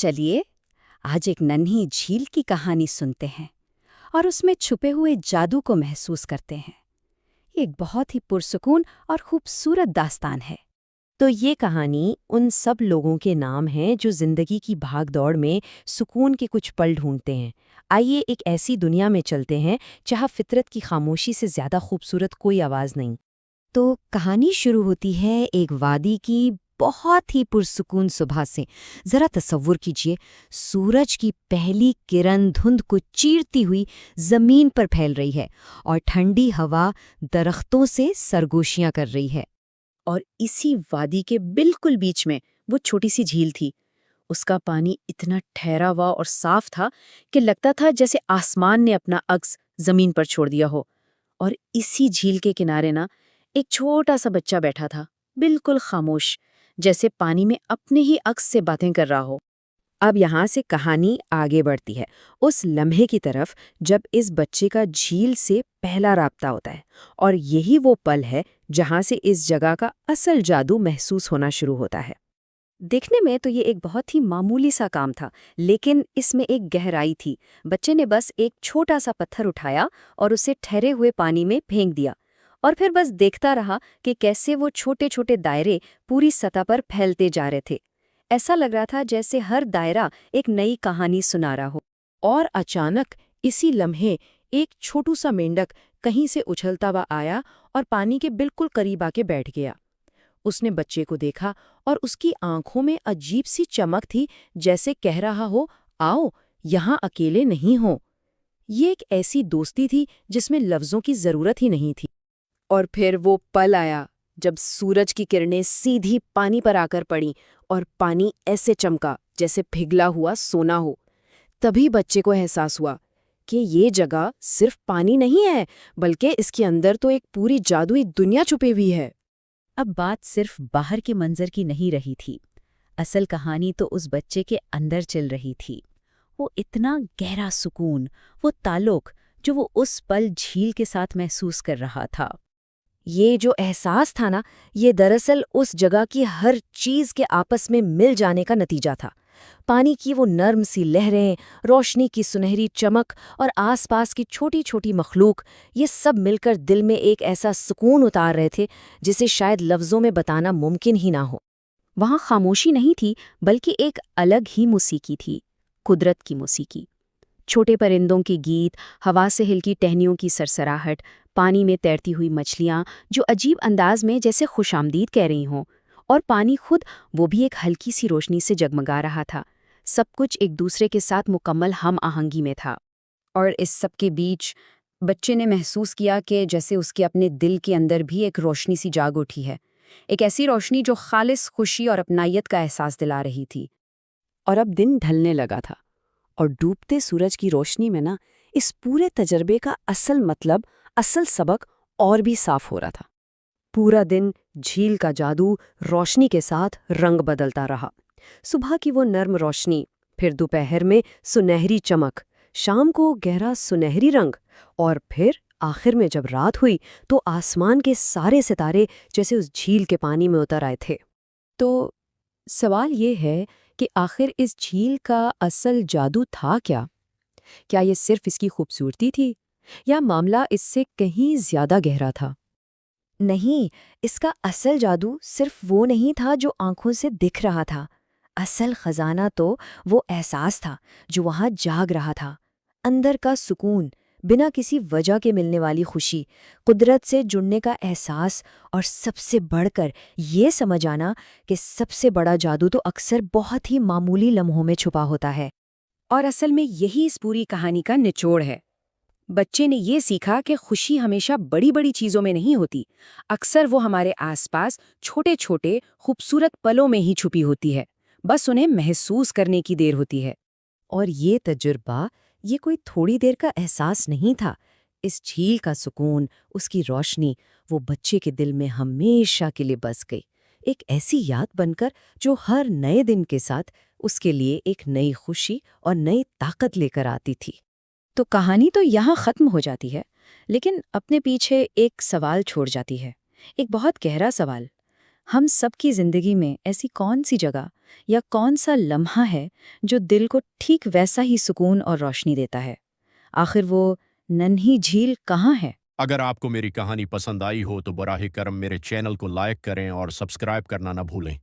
चलिए आज एक नन्ही झील की कहानी सुनते हैं और उसमें छुपे हुए जादू को महसूस करते हैं। एक बहुत ही पुरसुकून और खूबसूरत दास्तान है। तो ये कहानी उन सब लोगों के नाम हैं जो जिंदगी की भागदौड़ में सुकून के कुछ पल ढूंढते हैं। आइए एक ऐसी दुनिया में चलते हैं जहाँ फितरत की खामोशी से ज्यादा खूबसूरत कोई आवाज़ नहीं। तो कहानी शुरू होती है एक वादी की बहुत ही पुरसुकून सुबह से। जरा तसव्वुर कीजिए, सूरज की पहली किरण धुंध को चीरती हुई जमीन पर फैल रही है और ठंडी हवा दरख्तों से सरगोशियां कर रही है। और इसी वादी के बिल्कुल बीच में वो छोटी सी झील थी। उसका पानी इतना ठहरा हुआ और साफ था कि लगता था जैसे आसमान ने अपना अक्स जमीन पर छोड़ दिया हो। और इसी झील के किनारे ना एक छोटा सा बच्चा बैठा था, बिल्कुल खामोश, जैसे पानी में अपने ही अक्स से बातें कर रहा हो। अब यहाँ से कहानी आगे बढ़ती है उस लम्हे की तरफ जब इस बच्चे का झील से पहला राब्ता होता है। और यही वो पल है जहाँ से इस जगह का असल जादू महसूस होना शुरू होता है। देखने में तो ये एक बहुत ही मामूली सा काम था, लेकिन इसमें एक गहराई थी। बच्चे ने बस एक छोटा सा पत्थर उठाया और उसे ठहरे हुए पानी में फेंक दिया और फिर बस देखता रहा कि कैसे वो छोटे छोटे दायरे पूरी सतह पर फैलते जा रहे थे। ऐसा लग रहा था जैसे हर दायरा एक नई कहानी सुना रहा हो। और अचानक इसी लम्हे एक छोटू सा मेंढक कहीं से उछलता हुआ आया और पानी के बिल्कुल करीब आके बैठ गया। उसने बच्चे को देखा और उसकी आंखों में अजीब सी चमक थी, जैसे कह रहा हो, आओ, यहाँ अकेले नहीं हो। ये एक ऐसी दोस्ती थी जिसमें लफ्जों की जरूरत ही नहीं थी। और फिर वो पल आया जब सूरज की किरणें सीधी पानी पर आकर पड़ी और पानी ऐसे चमका जैसे पिघला हुआ सोना हो। तभी बच्चे को एहसास हुआ कि ये जगह सिर्फ पानी नहीं है, बल्कि इसके अंदर तो एक पूरी जादुई दुनिया छुपी हुई है। अब बात सिर्फ बाहर के मंजर की नहीं रही थी। असल कहानी तो उस बच्चे के अंदर चल रही थी। वो इतना गहरा सुकून, वो ताल्लुक जो वो उस पल झील के साथ महसूस कर रहा था। ये जो एहसास था ना, ये दरअसल उस जगह की हर चीज के आपस में मिल जाने का नतीजा था। पानी की वो नर्म सी लहरें, रोशनी की सुनहरी चमक और आसपास की छोटी छोटी मखलूक, ये सब मिलकर दिल में एक ऐसा सुकून उतार रहे थे जिसे शायद लफ्जों में बताना मुमकिन ही ना हो। वहाँ खामोशी नहीं थी, बल्कि एक अलग ही मौसीकी थी, कुदरत की मौसीकी। छोटे परिंदों के गीत, हवा से हिलकी टहनियों की सरसराहट, पानी में तैरती हुई मछलियाँ जो अजीब अंदाज में जैसे खुशामदीद कह रही हों, और पानी खुद, वो भी एक हल्की सी रोशनी से जगमगा रहा था। सब कुछ एक दूसरे के साथ मुकम्मल हम आहंगी में था। और इस सब के बीच बच्चे ने महसूस किया कि जैसे उसके अपने दिल के अंदर भी एक रोशनी सी जाग उठी है। एक ऐसी रोशनी जो खालिस खुशी और अपनायत का एहसास दिला रही थी। और अब दिन ढलने लगा था और डूबते सूरज की रोशनी में ना इस पूरे तजर्बे का असल मतलब, असल सबक और भी साफ हो रहा था। पूरा दिन झील का जादू रोशनी के साथ रंग बदलता रहा। सुबह की वो नर्म रोशनी, फिर दोपहर में सुनहरी चमक, शाम को गहरा सुनहरी रंग, और फिर आखिर में जब रात हुई तो आसमान के सारे सितारे जैसे उस झील के पानी में उतर आए थे। तो सवाल ये है कि आखिर इस झील का असल जादू था क्या? क्या ये सिर्फ इसकी खूबसूरती थी, या मामला इससे कहीं ज्यादा गहरा था? नहीं, इसका असल जादू सिर्फ वो नहीं था जो आंखों से दिख रहा था। असल खजाना तो वो एहसास था जो वहां जाग रहा था। अंदर का सुकून, बिना किसी वजह के मिलने वाली खुशी, कुदरत से जुड़ने का एहसास, और सबसे बढ़कर ये समझ आना कि सबसे बड़ा जादू तो अक्सर बहुत ही मामूली लम्हों में छुपा होता है। और असल में यही इस पूरी कहानी का निचोड़ है। बच्चे ने ये सीखा कि खुशी हमेशा बड़ी बड़ी चीजों में नहीं होती, अक्सर वो हमारे आसपास छोटे छोटे खूबसूरत पलों में ही छुपी होती है। बस उन्हें महसूस करने की देर होती है। और ये तजुर्बा, ये कोई थोड़ी देर का एहसास नहीं था। इस झील का सुकून, उसकी रोशनी, वो बच्चे के दिल में हमेशा के लिए बस गई, एक ऐसी याद बनकर जो हर नए दिन के साथ उसके लिए एक नई खुशी और नई ताकत लेकर आती थी। तो कहानी तो यहाँ खत्म हो जाती है, लेकिन अपने पीछे एक सवाल छोड़ जाती है, एक बहुत गहरा सवाल। हम सबकी जिंदगी में ऐसी कौन सी जगह या कौन सा लम्हा है जो दिल को ठीक वैसा ही सुकून और रोशनी देता है? आखिर वो नन्ही झील कहाँ है? अगर आपको मेरी कहानी पसंद आई हो तो बराह करम मेरे चैनल को लाइक करें और सब्सक्राइब करना न भूलें।